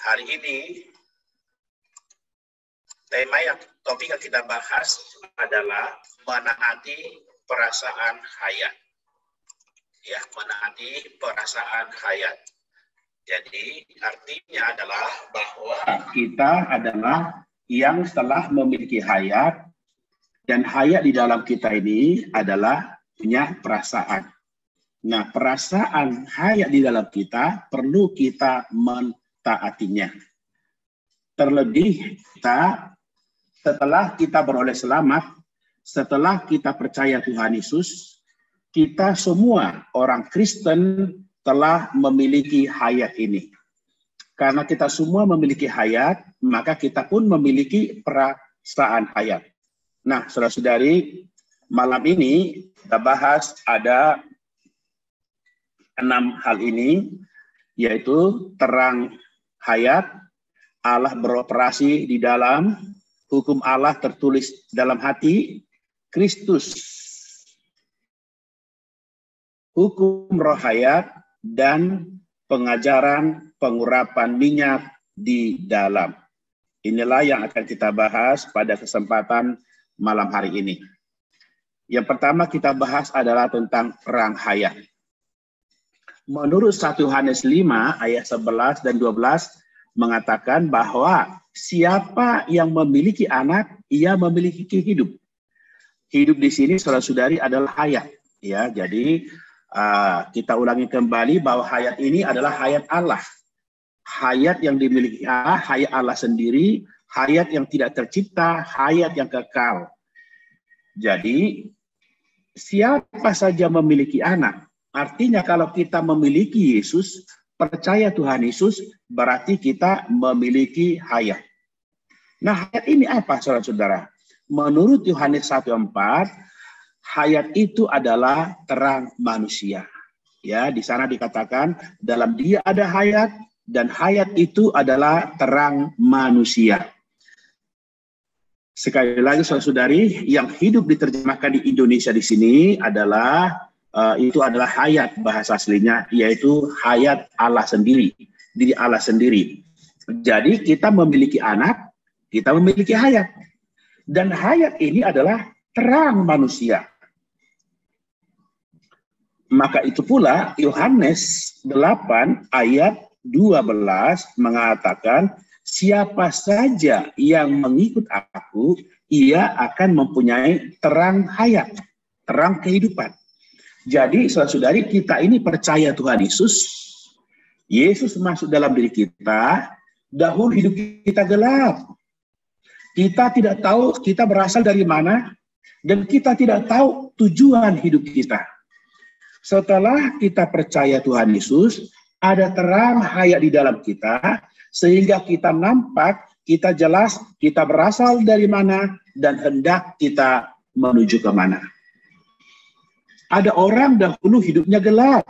Hari ini topik yang kita bahas adalah menaati perasaan hayat. Ya, menaati perasaan hayat. Jadi artinya adalah bahwa kita adalah yang telah memiliki hayat, dan hayat di dalam kita ini adalah punya perasaan. Nah, perasaan hayat di dalam kita perlu kita mentaatinya. Terlebih kita setelah kita beroleh selamat, setelah kita percaya Tuhan Yesus, kita semua orang Kristen telah memiliki hayat ini. Karena kita semua memiliki hayat, maka kita pun memiliki perasaan hayat. Nah, saudara-saudari, malam ini kita bahas ada 6 hal ini, yaitu terang hayat, Allah beroperasi di dalam, hukum Allah tertulis dalam hati, Kristus, hukum roh hayat, dan pengajaran pengurapan minyak di dalam. Inilah yang akan kita bahas pada kesempatan malam hari ini. Yang pertama kita bahas adalah tentang terang hayat. Menurut 1 Yohanes 5 ayat 11 dan 12 mengatakan bahwa siapa yang memiliki anak, ia memiliki hidup. Hidup di sini, saudara-saudari, adalah hayat. Ya, jadi kita ulangi kembali bahwa hayat ini adalah hayat Allah. Hayat yang dimiliki Allah, hayat Allah sendiri, hayat yang tidak tercipta, hayat yang kekal. Jadi, siapa saja memiliki anak. Artinya kalau kita memiliki Yesus, percaya Tuhan Yesus, berarti kita memiliki hayat. Nah, hayat ini apa, saudara-saudara? Menurut Yohanes 1:4, hayat itu adalah terang manusia. Ya, di sana dikatakan dalam Dia ada hayat, dan hayat itu adalah terang manusia. Sekali lagi, saudara-saudari, yang hidup diterjemahkan di Indonesia di sini adalah itu adalah hayat, bahasa aslinya, yaitu hayat Allah sendiri, diri Allah sendiri. Jadi kita memiliki anak, kita memiliki hayat. Dan hayat ini adalah terang manusia. Maka itu pula Yohanes 8 ayat 12 mengatakan, siapa saja yang mengikut aku, ia akan mempunyai terang hayat, terang kehidupan. Jadi, saudara-saudari, kita ini percaya Tuhan Yesus. Yesus masuk dalam diri kita. Dahulu hidup kita gelap. Kita tidak tahu kita berasal dari mana. Dan kita tidak tahu tujuan hidup kita. Setelah kita percaya Tuhan Yesus, ada terang hayat di dalam kita. Sehingga kita nampak, kita jelas, kita berasal dari mana. Dan hendak kita menuju ke mana. Ada orang dahulu hidupnya gelap.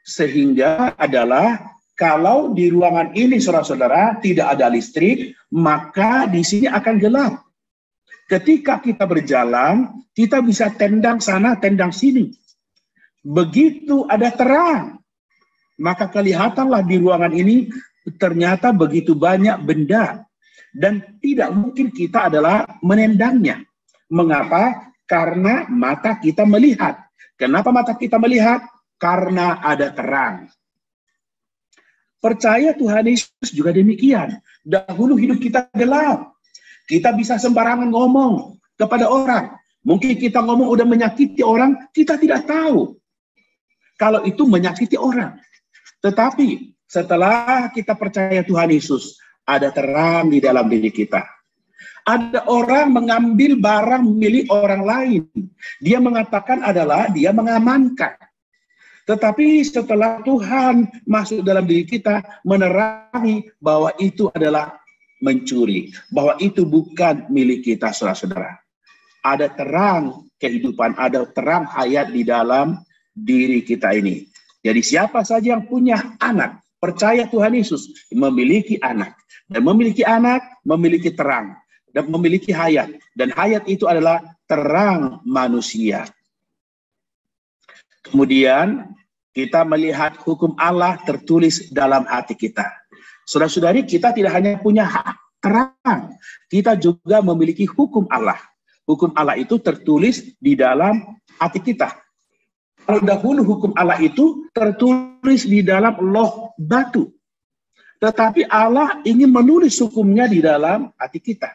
Sehingga adalah kalau di ruangan ini, saudara-saudara, tidak ada listrik, maka di sini akan gelap. Ketika kita berjalan, kita bisa tendang sana, tendang sini. Begitu ada terang, maka kelihatanlah di ruangan ini ternyata begitu banyak benda. Dan tidak mungkin kita adalah menendangnya. Mengapa? Karena mata kita melihat. Kenapa mata kita melihat? Karena ada terang. Percaya Tuhan Yesus juga demikian. Dahulu hidup kita gelap. Kita bisa sembarangan ngomong kepada orang. Mungkin kita ngomong udah menyakiti orang, kita tidak tahu. Kalau itu menyakiti orang. Tetapi setelah kita percaya Tuhan Yesus, ada terang di dalam diri kita. Ada orang mengambil barang milik orang lain. Dia mengatakan adalah dia mengamankan. Tetapi setelah Tuhan masuk dalam diri kita, menerangi bahwa itu adalah mencuri. Bahwa itu bukan milik kita, saudara-saudara. Ada terang kehidupan, ada terang hayat di dalam diri kita ini. Jadi siapa saja yang punya anak, percaya Tuhan Yesus, memiliki anak. Dan memiliki anak, memiliki terang. Dan memiliki hayat. Dan hayat itu adalah terang manusia. Kemudian kita melihat hukum Allah tertulis dalam hati kita. Saudara-saudari, kita tidak hanya punya hak terang, kita juga memiliki hukum Allah. Hukum Allah itu tertulis di dalam hati kita. Kalau dahulu hukum Allah itu tertulis di dalam loh batu. Tetapi Allah ingin menulis hukumnya di dalam hati kita.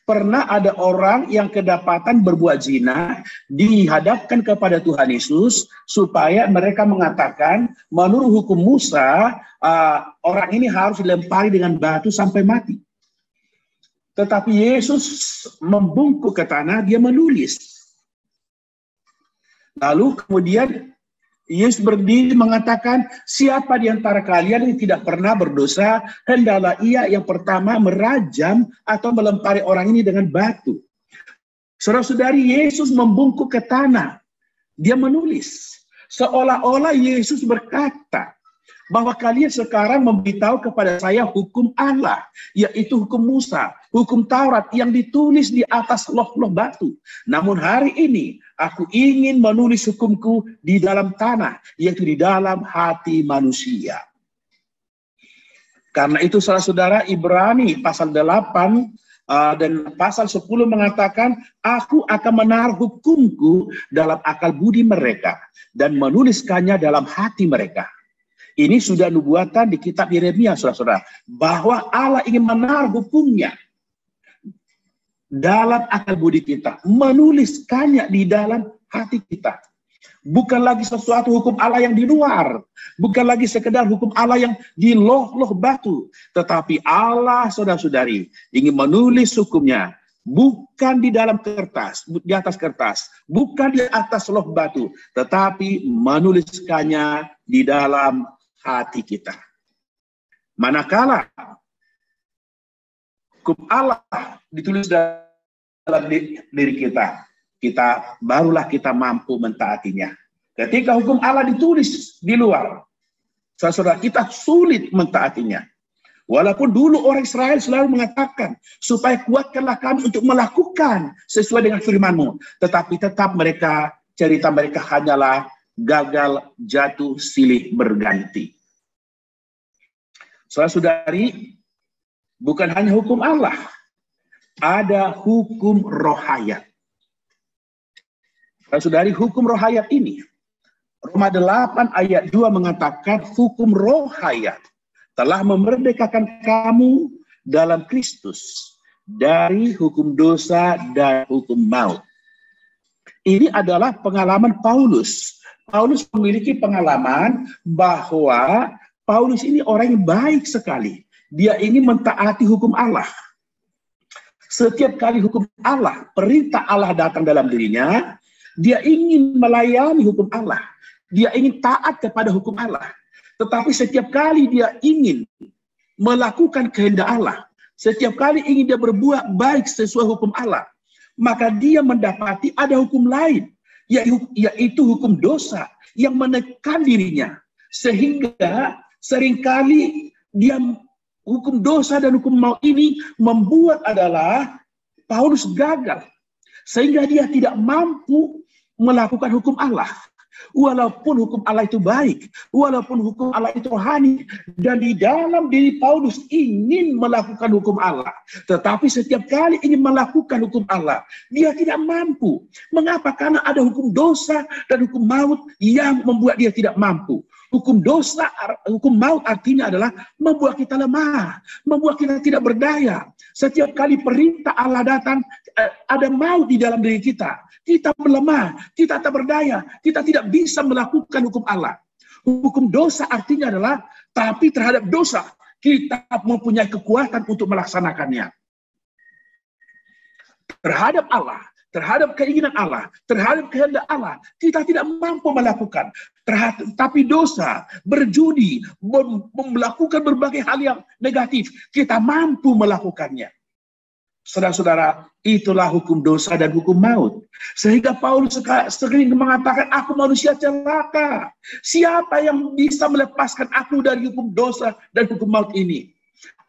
Pernah ada orang yang kedapatan berbuat zina, dihadapkan kepada Tuhan Yesus, supaya mereka mengatakan, menurut hukum Musa, orang ini harus dilempari dengan batu sampai mati. Tetapi Yesus membungkuk ke tanah, dia menulis. Lalu kemudian Yesus berdiri mengatakan, siapa di antara kalian yang tidak pernah berdosa, hendaklah ia yang pertama merajam atau melempari orang ini dengan batu. Saudara-saudari, Yesus membungkuk ke tanah. Dia menulis. Seolah-olah Yesus berkata, bahwa kalian sekarang memberitahu kepada saya hukum Allah, yaitu hukum Musa, hukum Taurat yang ditulis di atas loh-loh batu. Namun hari ini, aku ingin menulis hukumku di dalam tanah, yaitu di dalam hati manusia. Karena itu, saudara-saudara, Ibrani pasal 8 dan pasal 10 mengatakan, aku akan menaruh hukumku dalam akal budi mereka, dan menuliskannya dalam hati mereka. Ini sudah nubuatan di kitab Yeremia, saudara-saudara, bahwa Allah ingin menaruh hukumnya dalam akal budi kita, menuliskannya di dalam hati kita. Bukan lagi sesuatu hukum Allah yang di luar, bukan lagi sekedar hukum Allah yang di loh-loh batu, tetapi Allah, saudara-saudari, ingin menulis hukumnya bukan di dalam kertas, di atas kertas, bukan di atas loh batu, tetapi menuliskannya di dalam hati kita. Manakala hukum Allah ditulis dalam diri kita, barulah kita mampu mentaatinya. Ketika hukum Allah ditulis di luar, saudara, kita sulit mentaatinya. Walaupun dulu orang Israel selalu mengatakan, supaya kuatkanlah kami untuk melakukan sesuai dengan firman-Mu. Tetapi tetap cerita mereka hanyalah gagal, jatuh, silih berganti. Saudara-saudari, bukan hanya hukum Allah, ada hukum rohayat. Saudara-saudari, hukum rohayat ini, Roma 8 ayat 2 mengatakan, hukum rohayat telah memerdekakan kamu dalam Kristus dari hukum dosa dan hukum maut. Ini adalah pengalaman Paulus. Paulus memiliki pengalaman bahwa Paulus ini orang yang baik sekali. Dia ingin mentaati hukum Allah. Setiap kali hukum Allah, perintah Allah datang dalam dirinya, dia ingin melayani hukum Allah. Dia ingin taat kepada hukum Allah. Tetapi setiap kali dia ingin melakukan kehendak Allah, setiap kali ingin dia berbuat baik sesuai hukum Allah, maka dia mendapati ada hukum lain, yaitu hukum dosa yang menekan dirinya. Sehingga seringkali dia hukum dosa dan hukum maut ini membuat adalah Paulus gagal. Sehingga dia tidak mampu melakukan hukum Allah. Walaupun hukum Allah itu baik, walaupun hukum Allah itu rohani, dan di dalam diri Paulus ingin melakukan hukum Allah, tetapi setiap kali ingin melakukan hukum Allah, dia tidak mampu. Mengapa? Karena ada hukum dosa dan hukum maut yang membuat dia tidak mampu. Hukum dosa, hukum maut artinya adalah membuat kita lemah, membuat kita tidak berdaya. Setiap kali perintah Allah datang, ada maut di dalam diri kita. Kita melemah, kita tak berdaya, kita tidak bisa melakukan hukum Allah. Hukum dosa artinya adalah, tapi terhadap dosa, kita mempunyai kekuatan untuk melaksanakannya. Terhadap Allah, terhadap keinginan Allah, terhadap kehendak Allah, kita tidak mampu melakukan. Tapi dosa, berjudi, melakukan berbagai hal yang negatif, kita mampu melakukannya. Saudara-saudara, itulah hukum dosa dan hukum maut. Sehingga Paulus sering mengatakan, aku manusia celaka. Siapa yang bisa melepaskan aku dari hukum dosa dan hukum maut ini?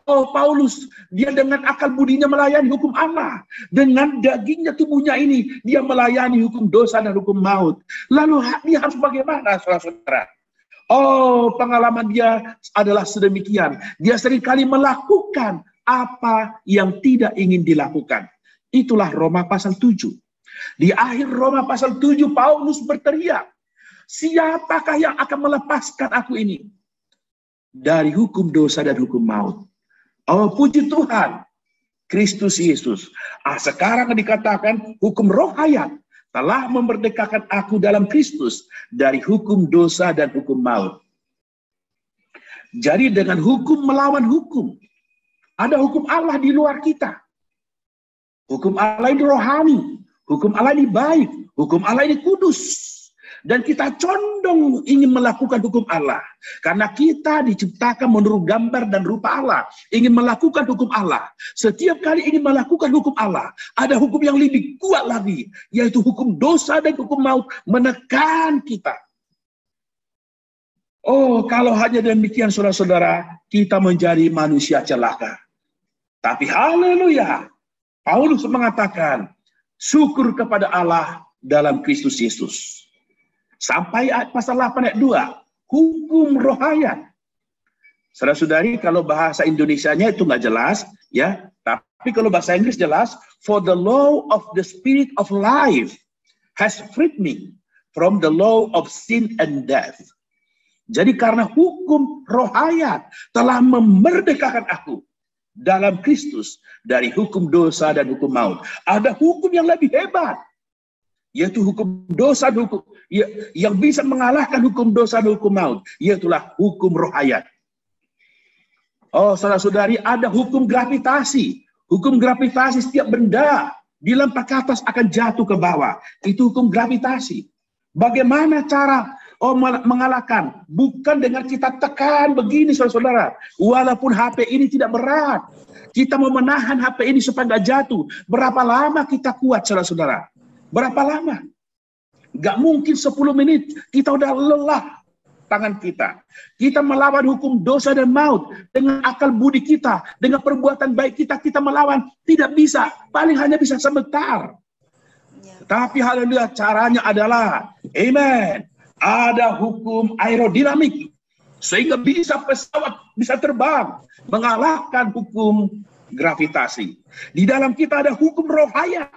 Oh, Paulus, dia dengan akal budinya melayani hukum Allah. Dengan dagingnya, tubuhnya ini, dia melayani hukum dosa dan hukum maut. Lalu dia harus bagaimana, saudara-saudara? Oh, pengalaman dia adalah sedemikian. Dia seringkali melakukan apa yang tidak ingin dilakukan. Itulah Roma pasal 7. Di akhir Roma pasal 7, Paulus berteriak, siapakah yang akan melepaskan aku ini dari hukum dosa dan hukum maut? Oh, puji Tuhan, Kristus Yesus. Sekarang dikatakan hukum roh hayat telah memerdekakan aku dalam Kristus dari hukum dosa dan hukum maut. Jadi dengan hukum melawan hukum. Ada hukum Allah di luar kita. Hukum Allah ini rohani. Hukum Allah ini baik. Hukum Allah ini kudus. Dan kita condong ingin melakukan hukum Allah. Karena kita diciptakan menurut gambar dan rupa Allah. Ingin melakukan hukum Allah. Setiap kali ingin melakukan hukum Allah, ada hukum yang lebih kuat lagi. Yaitu hukum dosa dan hukum maut menekan kita. Oh, kalau hanya demikian saudara-saudara, kita menjadi manusia celaka. Tapi haleluya, Paulus mengatakan, syukur kepada Allah dalam Kristus Yesus. Sampai pasal 8 ayat 2, hukum roh hayat. Saudara-saudari, kalau bahasa Indonesianya itu nggak jelas, ya. Tapi kalau bahasa Inggris jelas, for the law of the spirit of life has freed me from the law of sin and death. Jadi karena hukum roh hayat telah memerdekakan aku dalam Kristus dari hukum dosa dan hukum maut. Ada hukum yang lebih hebat, yaitu hukum dosa dan hukum yang bisa mengalahkan hukum dosa dan hukum maut, yaitulah hukum roh hayat. Oh, saudara-saudari, ada hukum gravitasi. Hukum gravitasi, setiap benda dilempar ke atas akan jatuh ke bawah. Itu hukum gravitasi. Bagaimana cara mengalahkan? Bukan dengan kita tekan begini, saudara-saudara. Walaupun HP ini tidak berat, kita mau menahan HP ini supaya nggak jatuh. Berapa lama kita kuat, saudara-saudara? Berapa lama? Nggak mungkin 10 menit. Kita udah lelah tangan kita. Kita melawan hukum dosa dan maut. Dengan akal budi kita, dengan perbuatan baik kita, kita melawan. Tidak bisa. Paling hanya bisa sebentar. Tapi haleluya, caranya adalah, amen, ada hukum aerodinamik. Sehingga bisa pesawat bisa terbang. Mengalahkan hukum gravitasi. Di dalam kita ada hukum roh hayat.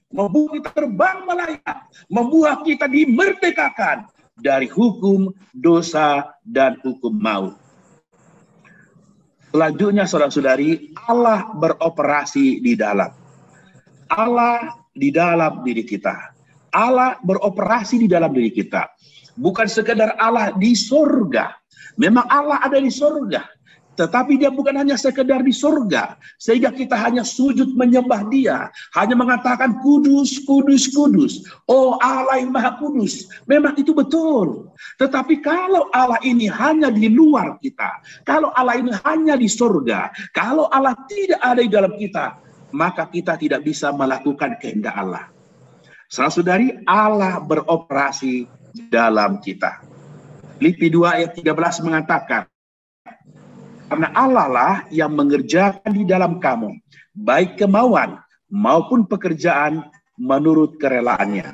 Membuat kita terbang melayang, membuat kita dimerdekakan dari hukum dosa dan hukum maut. Selanjutnya, saudara-saudari, Allah beroperasi di dalam. Allah di dalam diri kita. Allah beroperasi di dalam diri kita. Bukan sekedar Allah di surga. Memang Allah ada di surga. Tetapi dia bukan hanya sekedar di surga, sehingga kita hanya sujud menyembah dia, hanya mengatakan kudus, kudus, kudus. Oh, Allah yang maha kudus. Memang itu betul. Tetapi kalau Allah ini hanya di luar kita, kalau Allah ini hanya di surga, kalau Allah tidak ada di dalam kita, maka kita tidak bisa melakukan kehendak Allah. Saudara-saudari, Allah beroperasi dalam kita. Filipi 2 ayat 13 mengatakan, karena Allah lah yang mengerjakan di dalam kamu, baik kemauan maupun pekerjaan menurut kerelaannya.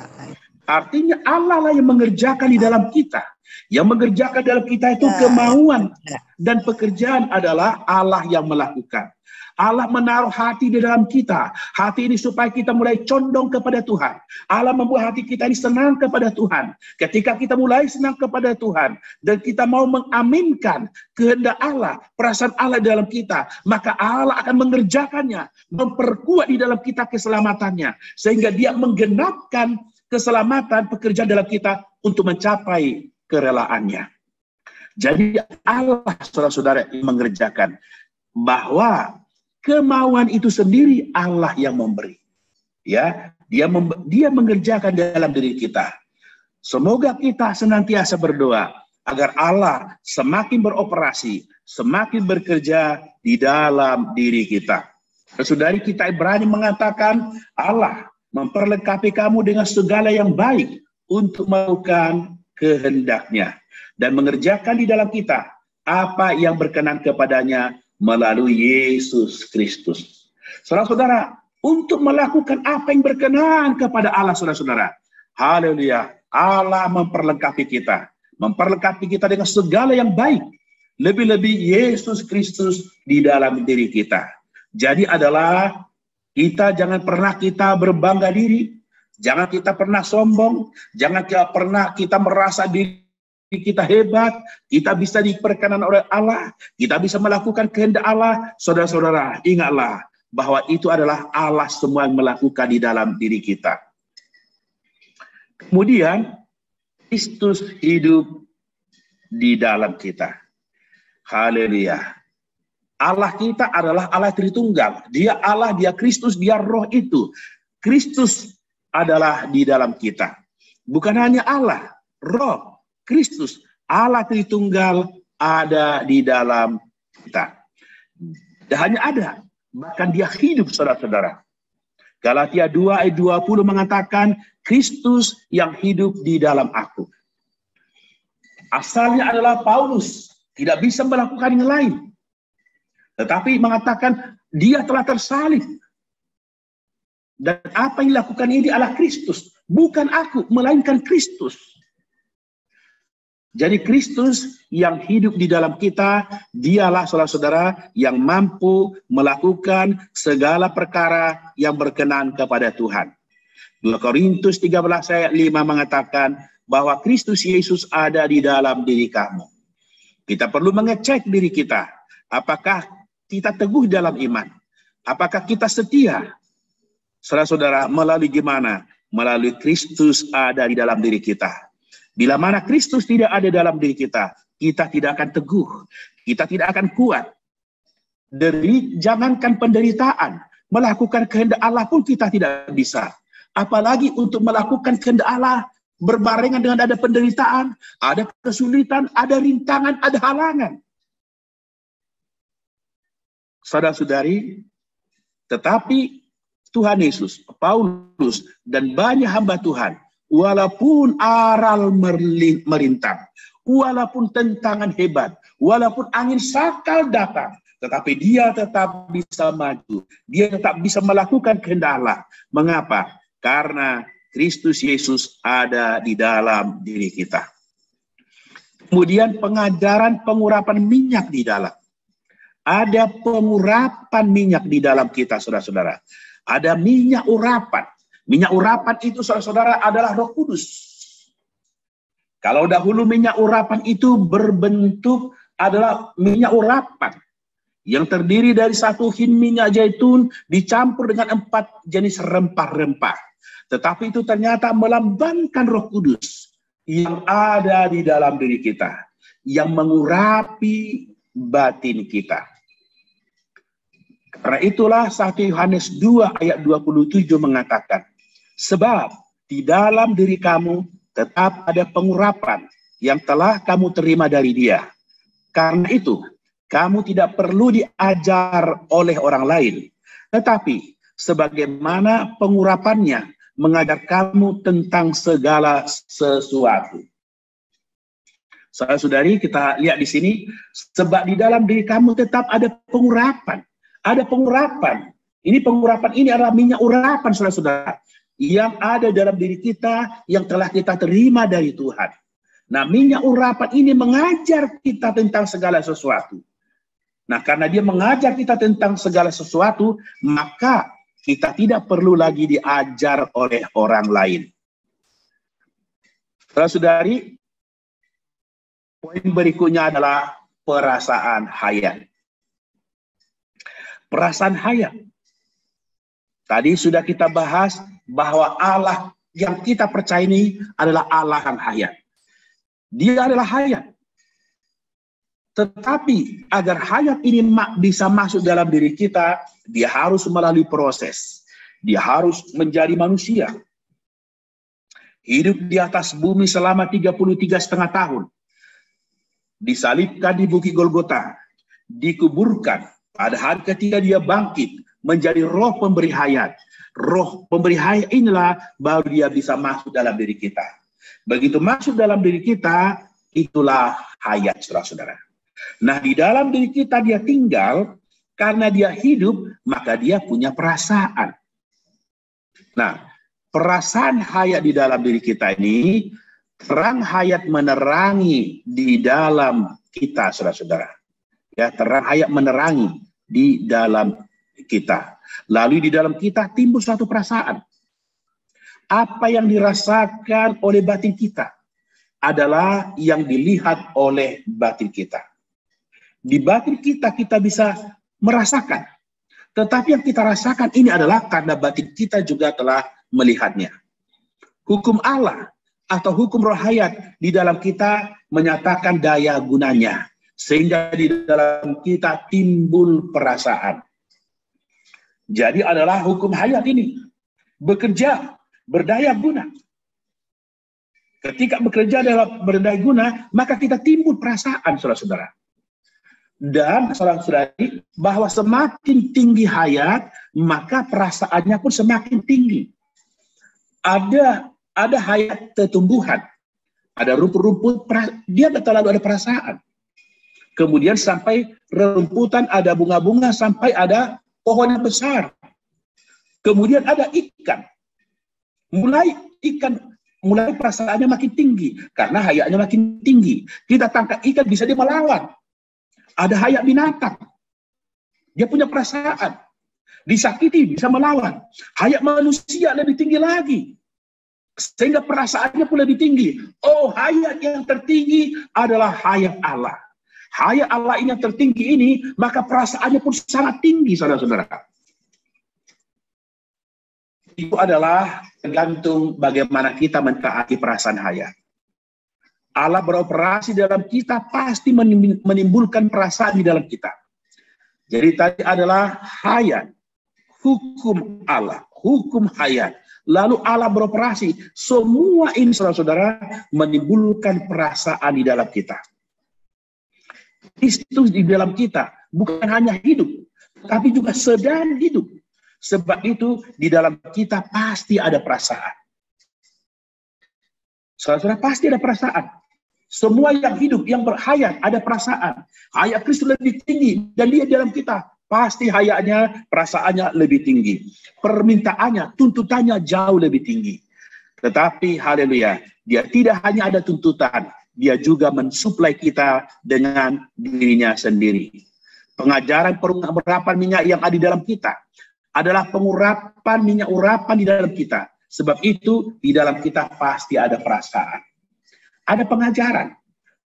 Artinya Allah lah yang mengerjakan di dalam kita. Yang mengerjakan dalam kita itu kemauan. Dan pekerjaan adalah Allah yang melakukan. Allah menaruh hati di dalam kita. Hati ini supaya kita mulai condong kepada Tuhan. Allah membuat hati kita ini senang kepada Tuhan. Ketika kita mulai senang kepada Tuhan, dan kita mau mengaminkan kehendak Allah, perasaan Allah dalam kita, maka Allah akan mengerjakannya, memperkuat di dalam kita keselamatannya, sehingga dia menggenapkan keselamatan pekerjaan dalam kita untuk mencapai kerelaannya. Jadi Allah, saudara-saudara, yang mengerjakan, bahwa kemauan itu sendiri Allah yang memberi. Ya, dia mengerjakan dalam diri kita. Semoga kita senantiasa berdoa agar Allah semakin beroperasi, semakin bekerja di dalam diri kita. Saudari, kita Ibrani mengatakan Allah memperlengkapi kamu dengan segala yang baik untuk melakukan kehendaknya dan mengerjakan di dalam kita apa yang berkenan kepadanya melalui Yesus Kristus. Saudara-saudara, untuk melakukan apa yang berkenan kepada Allah, saudara-saudara, haleluya, Allah memperlengkapi kita memperlengkapi kita dengan segala yang baik. Lebih-lebih Yesus Kristus di dalam diri kita. Jadi adalah kita jangan pernah kita berbangga diri, jangan kita pernah sombong, jangan pernah kita merasa diri kita hebat, kita bisa diperkenan oleh Allah, kita bisa melakukan kehendak Allah. Saudara-saudara, ingatlah bahwa itu adalah Allah semua yang melakukan di dalam diri kita. Kemudian, Kristus hidup di dalam kita. Haleluya. Allah kita adalah Allah Tritunggal. Dia Allah, dia Kristus, dia Roh itu. Kristus adalah di dalam kita. Bukan hanya Allah, Roh, Kristus, Allah Tritunggal ada di dalam kita. Dan hanya ada, bahkan dia hidup, saudara-saudara. Galatia 2 ayat 20 mengatakan, Kristus yang hidup di dalam aku. Asalnya adalah Paulus, tidak bisa melakukan yang lain. Tetapi mengatakan dia telah tersalib. Dan apa yang dilakukan ini adalah Kristus. Bukan aku, melainkan Kristus. Jadi Kristus yang hidup di dalam kita, dialah saudara-saudara yang mampu melakukan segala perkara yang berkenan kepada Tuhan. 2 Korintus 13 ayat 5 mengatakan bahwa Kristus Yesus ada di dalam diri kamu. Kita perlu mengecek diri kita. Apakah kita teguh dalam iman? Apakah kita setia? Saudara-saudara, melalui gimana? Melalui Kristus ada di dalam diri kita. Bila mana Kristus tidak ada dalam diri kita, kita tidak akan teguh. Kita tidak akan kuat. Jangankan penderitaan, melakukan kehendak Allah pun kita tidak bisa. Apalagi untuk melakukan kehendak Allah, berbarengan dengan ada penderitaan, ada kesulitan, ada rintangan, ada halangan. Saudara-saudari, tetapi Tuhan Yesus, Paulus, dan banyak hamba Tuhan, walaupun aral merintang, walaupun tentangan hebat, walaupun angin sakal datang, tetapi dia tetap bisa maju. Dia tetap bisa melakukan kehendak Allah. Mengapa? Karena Kristus Yesus ada di dalam diri kita. Kemudian pengajaran pengurapan minyak di dalam. Ada pengurapan minyak di dalam kita, saudara-saudara. Ada minyak urapan. Minyak urapan itu, saudara-saudara, adalah Roh Kudus. Kalau dahulu minyak urapan itu berbentuk adalah minyak urapan yang terdiri dari 1 hin minyak zaitun dicampur dengan 4 jenis rempah-rempah. Tetapi itu ternyata melambangkan Roh Kudus yang ada di dalam diri kita, yang mengurapi batin kita. Karena itulah 1 Yohanes 2 ayat 27 mengatakan, sebab di dalam diri kamu tetap ada pengurapan yang telah kamu terima dari Dia. Karena itu, kamu tidak perlu diajar oleh orang lain, tetapi sebagaimana pengurapannya mengajar kamu tentang segala sesuatu. Saudara-saudari, kita lihat di sini, sebab di dalam diri kamu tetap ada pengurapan. Ada pengurapan. Ini pengurapan ini adalah minyak urapan, saudara-saudara, yang ada dalam diri kita, yang telah kita terima dari Tuhan. Nah, minyak urapan ini mengajar kita tentang segala sesuatu. Nah, karena dia mengajar kita tentang segala sesuatu, maka kita tidak perlu lagi diajar oleh orang lain. Saudara-saudari, poin berikutnya adalah perasaan hayat. Perasaan hayat. Tadi sudah kita bahas bahwa Allah yang kita percaya ini adalah Allah yang hayat. Dia adalah hayat. Tetapi agar hayat ini bisa masuk dalam diri kita, dia harus melalui proses. Dia harus menjadi manusia. Hidup di atas bumi selama 33,5 tahun. Disalibkan di Bukit Golgota. Dikuburkan. Pada hari ketika dia bangkit, menjadi roh pemberi hayat. Roh pemberi hayat inilah baru dia bisa masuk dalam diri kita. Begitu masuk dalam diri kita, itulah hayat, saudara-saudara. Nah, di dalam diri kita dia tinggal, karena dia hidup, maka dia punya perasaan. Nah, perasaan hayat di dalam diri kita ini Terang hayat menerangi di dalam kita, saudara-saudara. Ya, terang hayat menerangi di dalam kita. Lalu di dalam kita timbul suatu perasaan. Apa yang dirasakan oleh batin kita adalah yang dilihat oleh batin kita. Di batin kita, kita bisa merasakan. Tetapi yang kita rasakan ini adalah karena batin kita juga telah melihatnya. Hukum Allah atau hukum roh hayat di dalam kita menyatakan daya gunanya. Sehingga di dalam kita timbul perasaan. Jadi adalah hukum hayat ini. Bekerja, berdaya guna. Ketika bekerja dalam berdaya guna, maka kita timbul perasaan, saudara-saudara. Dan saudara-saudari, bahwa semakin tinggi hayat, maka perasaannya pun semakin tinggi. Ada hayat tumbuhan, ada rumput-rumput, dia terlalu ada perasaan. Kemudian sampai rumputan, ada bunga-bunga, sampai ada pohon yang besar. Kemudian ada ikan. Mulai perasaannya makin tinggi, karena hayatnya makin tinggi. Kita tangkap ikan, bisa dia melawan. Ada hayat binatang. Dia punya perasaan. Disakiti, bisa melawan. Hayat manusia lebih tinggi lagi. Sehingga perasaannya pun lebih tinggi. Oh, hayat yang tertinggi adalah hayat Allah. Hayat Allah ini yang tertinggi ini, maka perasaannya pun sangat tinggi, saudara-saudara. Itu adalah tergantung bagaimana kita mentaati perasaan hayat. Allah beroperasi dalam kita pasti menimbulkan perasaan di dalam kita. Jadi tadi adalah hayat, hukum Allah, hukum hayat. Lalu Allah beroperasi, semua ini saudara-saudara menimbulkan perasaan di dalam kita. Kristus di dalam kita bukan hanya hidup, tapi juga sedang hidup. Sebab itu di dalam kita pasti ada perasaan. Saudara-saudara, pasti ada perasaan. Semua yang hidup, yang berhayat ada perasaan. Hayat Kristus lebih tinggi dan dia di dalam kita. Pasti hayatnya, perasaannya lebih tinggi. Permintaannya, tuntutannya jauh lebih tinggi. Tetapi haleluya, dia tidak hanya ada tuntutan, dia juga mensuplai kita dengan dirinya sendiri. Pengajaran pengurapan minyak yang ada di dalam kita adalah pengurapan minyak urapan di dalam kita. Sebab itu di dalam kita pasti ada perasaan. Ada pengajaran.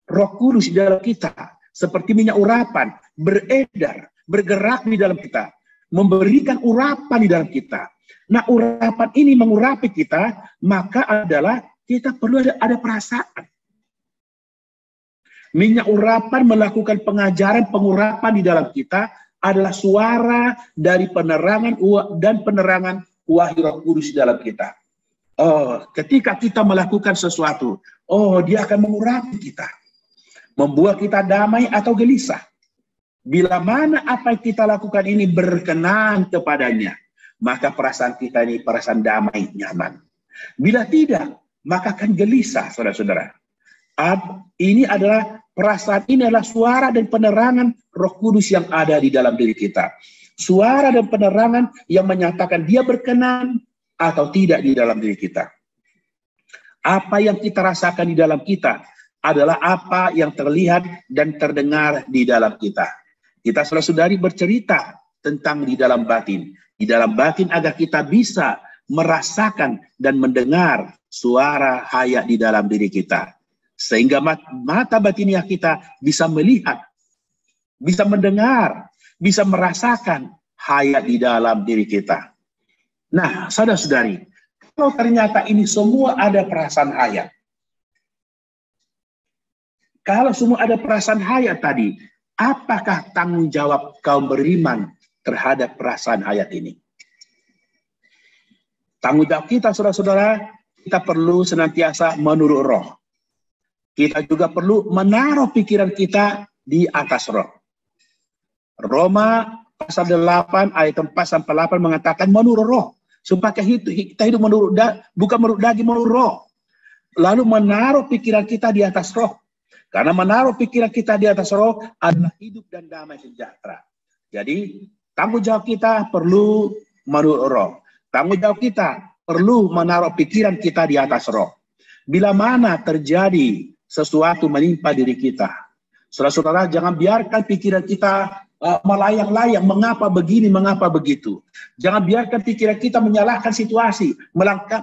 Roh Kudus di dalam kita seperti minyak urapan beredar, bergerak di dalam kita, memberikan urapan di dalam kita. Nah, urapan ini mengurapi kita, maka adalah kita perlu ada perasaan. Minyak urapan melakukan pengajaran pengurapan di dalam kita adalah suara dari penerangan dan penerangan wahyu Roh Kudus di dalam kita. Oh, ketika kita melakukan sesuatu, oh, dia akan mengurapi kita, membuat kita damai atau gelisah. Bila mana apa yang kita lakukan ini berkenan kepadanya, maka perasaan kita ini perasaan damai, nyaman. Bila tidak, maka akan gelisah, saudara-saudara. Ini adalah perasaan, ini adalah suara dan penerangan Roh Kudus yang ada di dalam diri kita. Suara dan penerangan yang menyatakan dia berkenan atau tidak di dalam diri kita. Apa yang kita rasakan di dalam kita adalah apa yang terlihat dan terdengar di dalam kita. Kita saudara-saudari bercerita tentang di dalam batin. Di dalam batin agar kita bisa merasakan dan mendengar suara hayat di dalam diri kita. Sehingga mata batiniah kita bisa melihat, bisa mendengar, bisa merasakan hayat di dalam diri kita. Nah, saudara-saudari, kalau ternyata ini semua ada perasaan hayat. Kalau semua ada perasaan hayat tadi, apakah tanggung jawab kaum beriman terhadap perasaan hayat ini? Tanggung jawab kita, saudara-saudara, kita perlu senantiasa menurut roh. Kita juga perlu menaruh pikiran kita di atas roh. Roma pasal 8 ayat 4-8 mengatakan menurut roh. Supaya kita hidup bukan menurut daging, menurut roh. Lalu menaruh pikiran kita di atas roh. Karena menaruh pikiran kita di atas roh adalah hidup dan damai sejahtera. Jadi tanggung jawab kita perlu menurut roh. Tanggung jawab kita perlu menaruh pikiran kita di atas roh. Bila mana terjadi sesuatu menimpa diri kita, saudara-saudara, jangan biarkan pikiran kita melayang-layang, mengapa begini, mengapa begitu. Jangan biarkan pikiran kita menyalahkan situasi,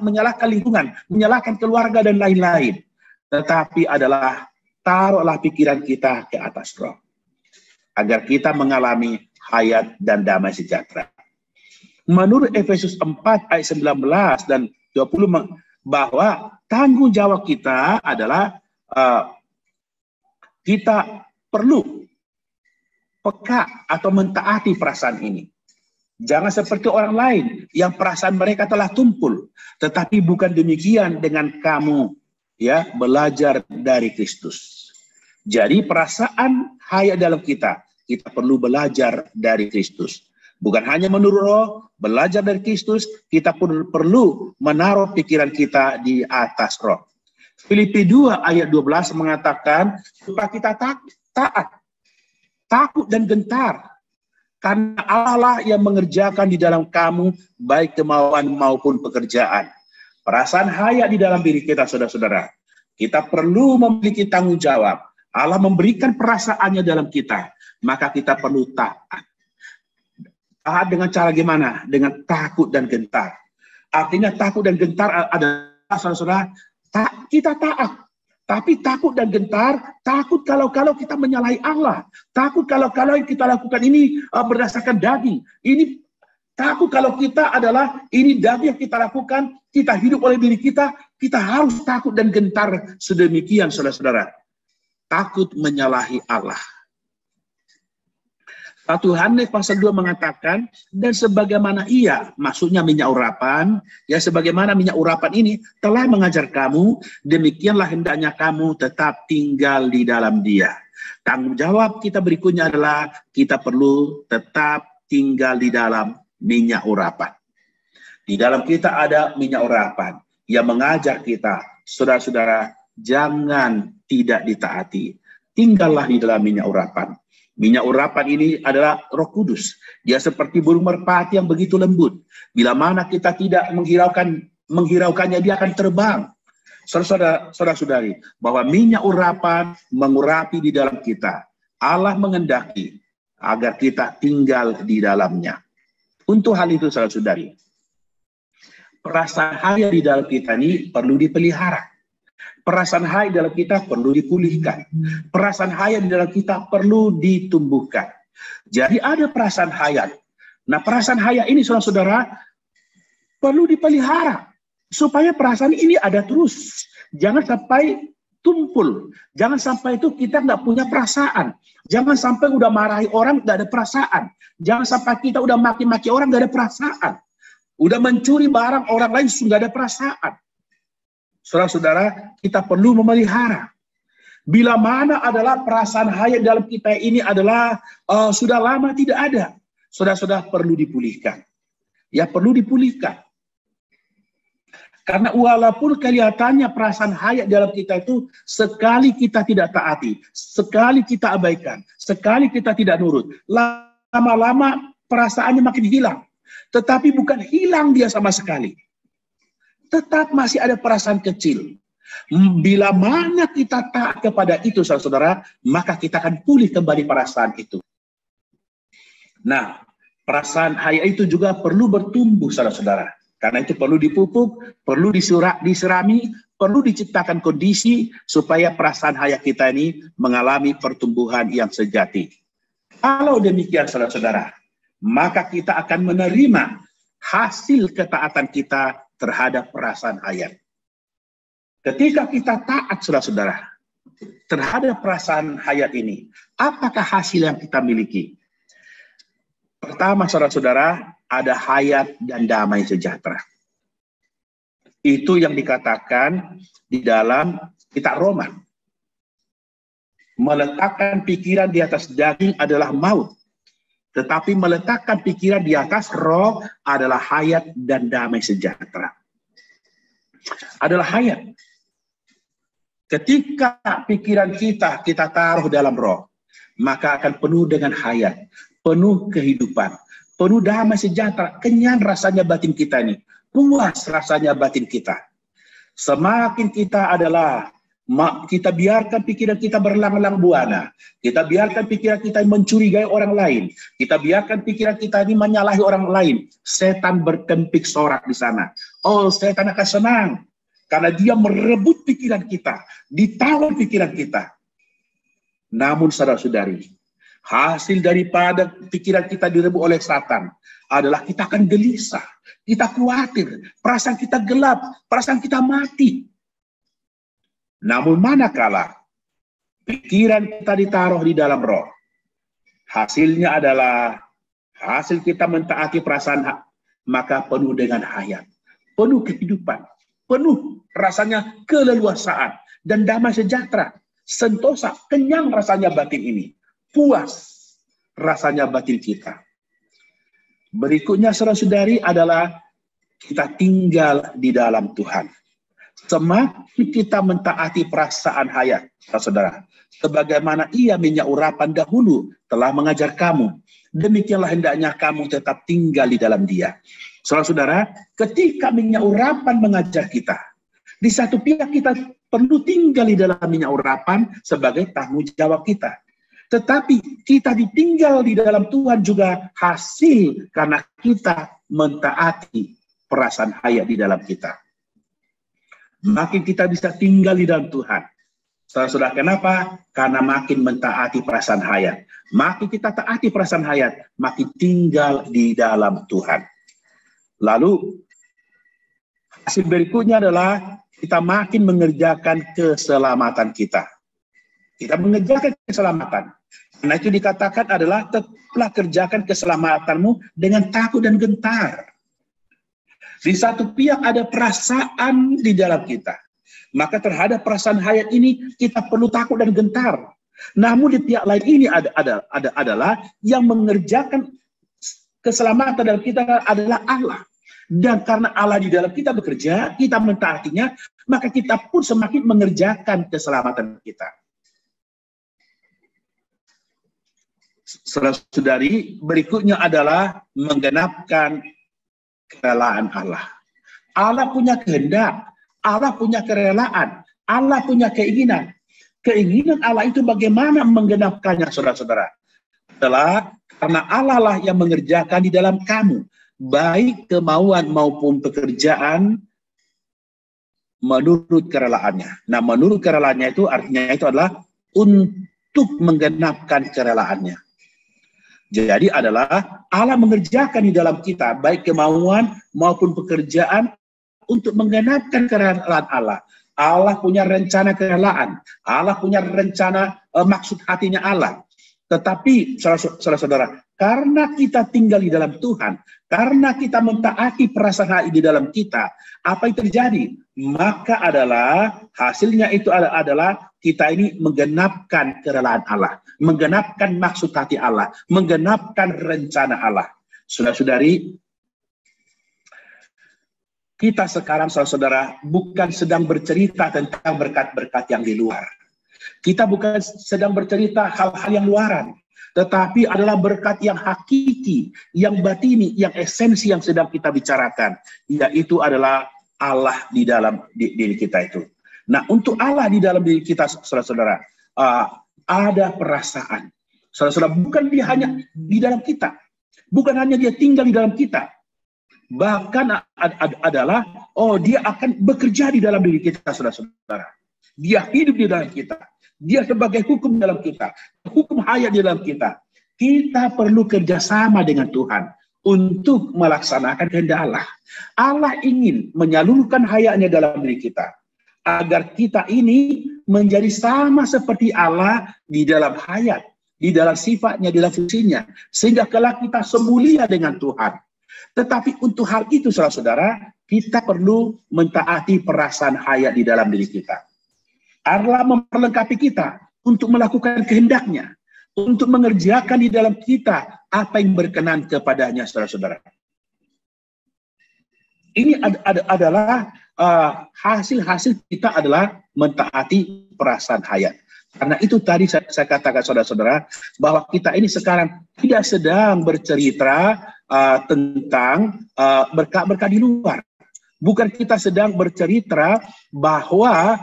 menyalahkan lingkungan, menyalahkan keluarga dan lain-lain. Tetapi adalah taruhlah pikiran kita ke atas Roh, agar kita mengalami hayat dan damai sejahtera. Menurut Efesus 4 ayat 19 dan 20, bahwa tanggung jawab kita adalah kita perlu peka atau mentaati perasaan ini. Jangan seperti orang lain yang perasaan mereka telah tumpul, tetapi bukan demikian dengan kamu, ya, belajar dari Kristus. Jadi perasaan hayat dalam kita perlu belajar dari Kristus. Bukan hanya menurut Roh, belajar dari Kristus, kita pun perlu menaruh pikiran kita di atas Roh. Filipi 2 ayat 12 mengatakan supaya kita taat, takut dan gentar, karena Allah lah yang mengerjakan di dalam kamu baik kemauan maupun pekerjaan. Perasaan hayat di dalam diri kita, saudara-saudara. Kita perlu memiliki tanggung jawab. Allah memberikan perasaannya dalam kita, maka kita perlu taat. Taat dengan cara gimana? Dengan takut dan gentar. Artinya takut dan gentar adalah, saudara-saudara, kita taat. Tapi takut dan gentar, takut kalau kita menyalahi Allah. Takut kalau yang kita lakukan ini berdasarkan daging. Ini takut kalau kita adalah, ini daging yang kita lakukan, kita hidup oleh diri kita harus takut dan gentar sedemikian, saudara-saudara. Takut menyalahi Allah. 1 Yohanes pasal 2 mengatakan, dan sebagaimana ia, maksudnya minyak urapan, ya sebagaimana minyak urapan ini telah mengajar kamu, demikianlah hendaknya kamu tetap tinggal di dalam dia. Tanggung jawab kita berikutnya adalah kita perlu tetap tinggal di dalam minyak urapan. Di dalam kita ada minyak urapan yang mengajar kita, saudara-saudara, jangan tidak ditaati. Tinggallah di dalam minyak urapan. Minyak urapan ini adalah Roh Kudus. Dia seperti burung merpati yang begitu lembut. Bila mana kita tidak menghiraukannya, dia akan terbang. Saudara-saudari, bahwa minyak urapan mengurapi di dalam kita. Allah mengendaki agar kita tinggal di dalamnya. Untuk hal itu, saudara-saudari, perasaan hayat di dalam kita ini perlu dipelihara. Perasaan hayat dalam kita perlu dipulihkan. Perasaan hayat di dalam kita perlu ditumbuhkan. Jadi ada perasaan hayat. Nah, perasaan hayat ini, saudara-saudara, perlu dipelihara. Supaya perasaan ini ada terus. Jangan sampai tumpul. Jangan sampai itu kita nggak punya perasaan. Jangan sampai udah marahi orang nggak ada perasaan. Jangan sampai kita udah maki-maki orang nggak ada perasaan. Udah mencuri barang orang lain sudah ada perasaan. Saudara-saudara, kita perlu memelihara. Bila mana adalah perasaan hayat dalam kita ini adalah sudah lama tidak ada. Saudara-saudara perlu dipulihkan. Ya, perlu dipulihkan. Karena walaupun kelihatannya perasaan hayat dalam kita itu sekali kita tidak taati, sekali kita abaikan, sekali kita tidak nurut, lama-lama perasaannya makin hilang. Tetapi bukan hilang dia sama sekali. Tetap masih ada perasaan kecil. Bila mana kita taat kepada itu, saudara-saudara, maka kita akan pulih kembali perasaan itu. Nah, perasaan hayat itu juga perlu bertumbuh, saudara-saudara. Karena itu perlu dipupuk, perlu diserami, perlu diciptakan kondisi supaya perasaan hayat kita ini mengalami pertumbuhan yang sejati. Kalau demikian, saudara-saudara, maka kita akan menerima hasil ketaatan kita terhadap perasaan hayat. Ketika kita taat, saudara-saudara, terhadap perasaan hayat ini, apakah hasil yang kita miliki? Pertama, saudara-saudara, ada hayat dan damai sejahtera. Itu yang dikatakan di dalam kitab Roma. Meletakkan pikiran di atas daging adalah maut. Tetapi meletakkan pikiran di atas roh adalah hayat dan damai sejahtera. Adalah hayat. Ketika pikiran kita taruh dalam roh, maka akan penuh dengan hayat, penuh kehidupan, penuh damai sejahtera, kenyang rasanya batin kita ini, puas rasanya batin kita. Semakin kita biarkan pikiran kita berlalang-lang buana, kita biarkan pikiran kita mencurigai orang lain, kita biarkan pikiran kita ini menyalahi orang lain, setan berkempik sorak di sana. Oh, setan akan senang karena dia merebut pikiran kita, ditawan pikiran kita. Namun saudara-saudari, hasil daripada pikiran kita direbut oleh setan adalah kita akan gelisah, kita khawatir, perasaan kita gelap, perasaan kita mati. Namun manakala pikiran kita ditaruh di dalam roh, hasilnya adalah hasil kita mentaati perasaan, maka penuh dengan hayat, penuh kehidupan, penuh rasanya keleluasaan dan damai sejahtera, sentosa, kenyang rasanya batin ini, puas rasanya batin kita. Berikutnya saudara-saudari adalah kita tinggal di dalam Tuhan. Semakin kita mentaati perasaan hayat, saudara, sebagaimana ia minyak urapan dahulu telah mengajar kamu, demikianlah hendaknya kamu tetap tinggal di dalam dia. Saudara-saudara, ketika minyak urapan mengajar kita, di satu pihak kita perlu tinggal di dalam minyak urapan sebagai tanggung jawab kita. Tetapi kita ditinggal di dalam Tuhan juga hasil karena kita mentaati perasaan hayat di dalam kita. Makin kita bisa tinggal di dalam Tuhan. Saudara-saudara, kenapa? Karena makin mentaati perasaan hayat. Makin kita taati perasaan hayat, makin tinggal di dalam Tuhan. Lalu, hasil berikutnya adalah kita makin mengerjakan keselamatan kita. Kita mengerjakan keselamatan. Karena itu dikatakan adalah telah kerjakan keselamatanmu dengan takut dan gentar. Di satu pihak ada perasaan di dalam kita. Maka terhadap perasaan hayat ini kita perlu takut dan gentar. Namun di pihak lain ini adalah yang mengerjakan keselamatan dalam kita adalah Allah. Dan karena Allah di dalam kita bekerja, kita mentaatinya, maka kita pun semakin mengerjakan keselamatan kita. Saudara-saudari, berikutnya adalah menggenapkan kerelaan Allah. Allah punya kehendak, Allah punya kerelaan, Allah punya keinginan. Keinginan Allah itu bagaimana menggenapkannya, saudara-saudara? Adalah karena Allah lah yang mengerjakan di dalam kamu, baik kemauan maupun pekerjaan menurut kerelaannya. Nah, menurut kerelaannya itu artinya itu adalah untuk menggenapkan kerelaannya. Jadi adalah Allah mengerjakan di dalam kita baik kemauan maupun pekerjaan untuk menggenapkan kerelaan Allah. Allah punya rencana kerelaan, Allah punya rencana maksud hatinya Allah. Tetapi saudara-saudara, karena kita tinggal di dalam Tuhan, karena kita mentaati perasaan hati di dalam kita, apa yang terjadi? Maka adalah hasilnya itu adalah kita ini menggenapkan kerelaan Allah, menggenapkan maksud hati Allah, menggenapkan rencana Allah. Saudara-saudari, kita sekarang saudara-saudara bukan sedang bercerita tentang berkat-berkat yang di luar. Kita bukan sedang bercerita hal-hal yang luaran, tetapi adalah berkat yang hakiki, yang batini, yang esensi yang sedang kita bicarakan, yaitu adalah Allah di dalam diri kita itu. Nah, untuk Allah di dalam diri kita, saudara-saudara, ada perasaan. Saudara-saudara, bukan dia hanya di dalam kita, bukan hanya dia tinggal di dalam kita, bahkan adalah, dia akan bekerja di dalam diri kita, saudara-saudara. Dia hidup di dalam kita. Dia sebagai hukum dalam kita, hukum hayat di dalam kita. Kita perlu kerjasama dengan Tuhan untuk melaksanakan kehendak Allah. Allah ingin menyalurkan hayatnya dalam diri kita, agar kita ini menjadi sama seperti Allah di dalam hayat, di dalam sifatnya, di dalam fungsinya, sehingga kelak kita semulia dengan Tuhan. Tetapi untuk hal itu, saudara-saudara, kita perlu mentaati perasaan hayat di dalam diri kita. Allah memperlengkapi kita untuk melakukan kehendaknya, untuk mengerjakan di dalam kita apa yang berkenan kepadanya, saudara-saudara. Ini adalah hasil-hasil kita adalah mentaati perasaan hayat. Karena itu tadi saya katakan, saudara-saudara, bahwa kita ini sekarang tidak sedang bercerita tentang berkat-berkat di luar. Bukan kita sedang bercerita bahwa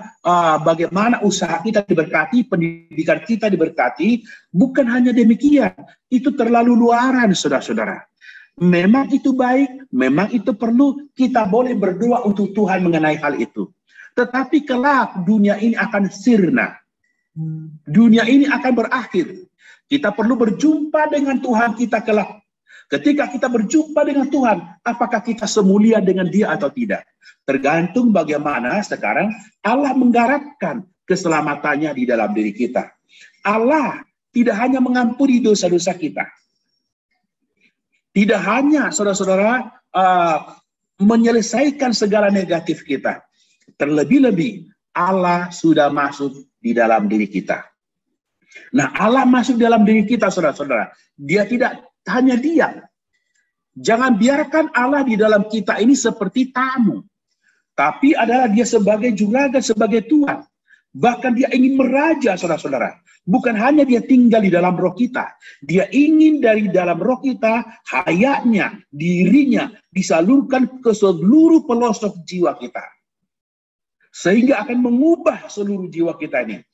bagaimana usaha kita diberkati, pendidikan kita diberkati. Bukan hanya demikian. Itu terlalu luaran, saudara-saudara. Memang itu baik, memang itu perlu. Kita boleh berdoa untuk Tuhan mengenai hal itu. Tetapi kelak dunia ini akan sirna. Dunia ini akan berakhir. Kita perlu berjumpa dengan Tuhan kita kelak. Ketika kita berjumpa dengan Tuhan, apakah kita semulia dengan Dia atau tidak? Tergantung bagaimana sekarang Allah menggarapkan keselamatannya di dalam diri kita. Allah tidak hanya mengampuni dosa-dosa kita. Tidak hanya, saudara-saudara, menyelesaikan segala negatif kita. Terlebih-lebih, Allah sudah masuk di dalam diri kita. Nah, Allah masuk dalam diri kita, saudara-saudara. Dia tidak hanya diam. Jangan biarkan Allah di dalam kita ini seperti tamu. Tapi adalah Dia sebagai juragan, sebagai Tuhan. Bahkan Dia ingin meraja, saudara-saudara. Bukan hanya Dia tinggal di dalam roh kita. Dia ingin dari dalam roh kita, hayatnya, dirinya, disalurkan ke seluruh pelosok jiwa kita. Sehingga akan mengubah seluruh jiwa kita ini.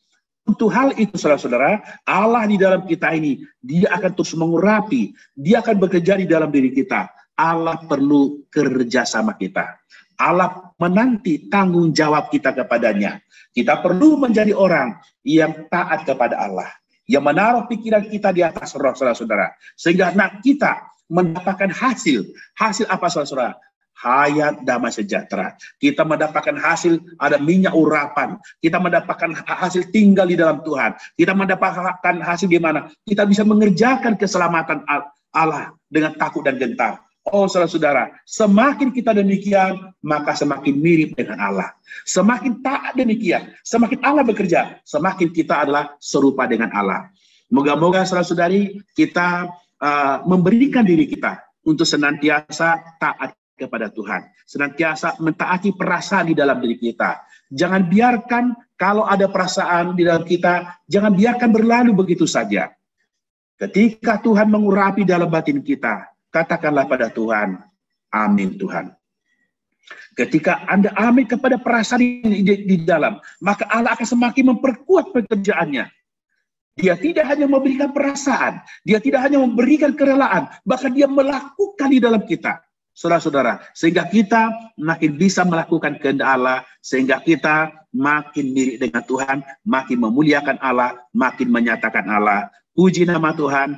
Untuk hal itu, saudara-saudara, Allah di dalam kita ini, Dia akan terus mengurapi. Dia akan bekerja di dalam diri kita. Allah perlu kerjasama kita. Allah menanti tanggung jawab kita kepadanya. Kita perlu menjadi orang yang taat kepada Allah. Yang menaruh pikiran kita di atas roh, saudara-saudara. Sehingga anak kita mendapatkan hasil. Hasil apa, saudara-saudara? Hayat damai sejahtera. Kita mendapatkan hasil, ada minyak urapan. Kita mendapatkan hasil tinggal di dalam Tuhan. Kita mendapatkan hasil di mana kita bisa mengerjakan keselamatan Allah dengan takut dan gentar. Oh, saudara-saudara, semakin kita demikian, maka semakin mirip dengan Allah. Semakin taat demikian, semakin Allah bekerja, semakin kita adalah serupa dengan Allah. Moga-moga, saudara-saudari, kita memberikan diri kita untuk senantiasa taat kepada Tuhan. Senantiasa mentaati perasaan di dalam diri kita. Jangan biarkan kalau ada perasaan di dalam kita, jangan biarkan berlalu begitu saja. Ketika Tuhan mengurapi dalam batin kita, katakanlah pada Tuhan, amin Tuhan. Ketika Anda amin kepada perasaan di dalam, maka Allah akan semakin memperkuat pekerjaannya. Dia tidak hanya memberikan perasaan, Dia tidak hanya memberikan kerelaan, bahkan Dia melakukan di dalam kita. Saudara-saudara, sehingga kita makin bisa melakukan kehendak Allah, sehingga kita makin mirip dengan Tuhan, makin memuliakan Allah, makin menyatakan Allah. Puji nama Tuhan.